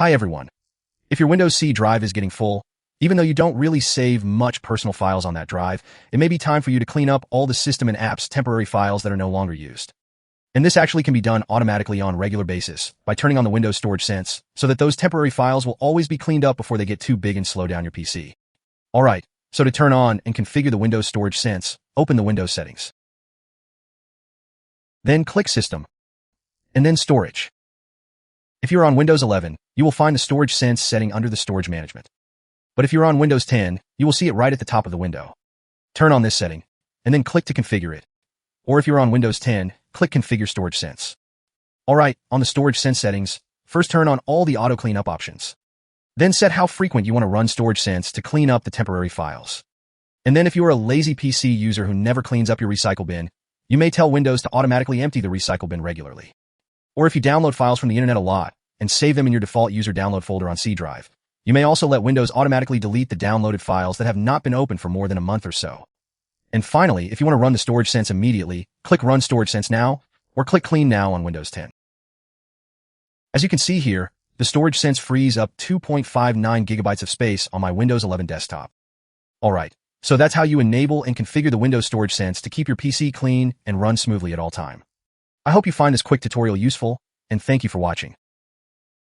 Hi everyone. If your Windows C drive is getting full, even though you don't really save much personal files on that drive, it may be time for you to clean up all the system and apps temporary files that are no longer used. And this actually can be done automatically on a regular basis by turning on the Windows Storage Sense so that those temporary files will always be cleaned up before they get too big and slow down your PC. Alright, so to turn on and configure the Windows Storage Sense, open the Windows settings. Then click System, and then Storage. If you're on Windows 11, you will find the Storage Sense setting under the Storage Management. But if you're on Windows 10, you will see it right at the top of the window. Turn on this setting, and then click to configure it. Or if you're on Windows 10, click Configure Storage Sense. Alright, on the Storage Sense settings, first turn on all the auto cleanup options. Then set how frequent you want to run Storage Sense to clean up the temporary files. And then if you are a lazy PC user who never cleans up your recycle bin, you may tell Windows to automatically empty the recycle bin regularly. Or if you download files from the internet a lot and save them in your default user download folder on C drive, you may also let Windows automatically delete the downloaded files that have not been opened for more than a month or so. And finally, if you want to run the Storage Sense immediately, click Run Storage Sense Now, or click Clean Now on Windows 10. As you can see here, the Storage Sense frees up 2.59 gigabytes of space on my Windows 11 desktop. Alright, so that's how you enable and configure the Windows Storage Sense to keep your PC clean and run smoothly at all time. I hope you find this quick tutorial useful, and thank you for watching.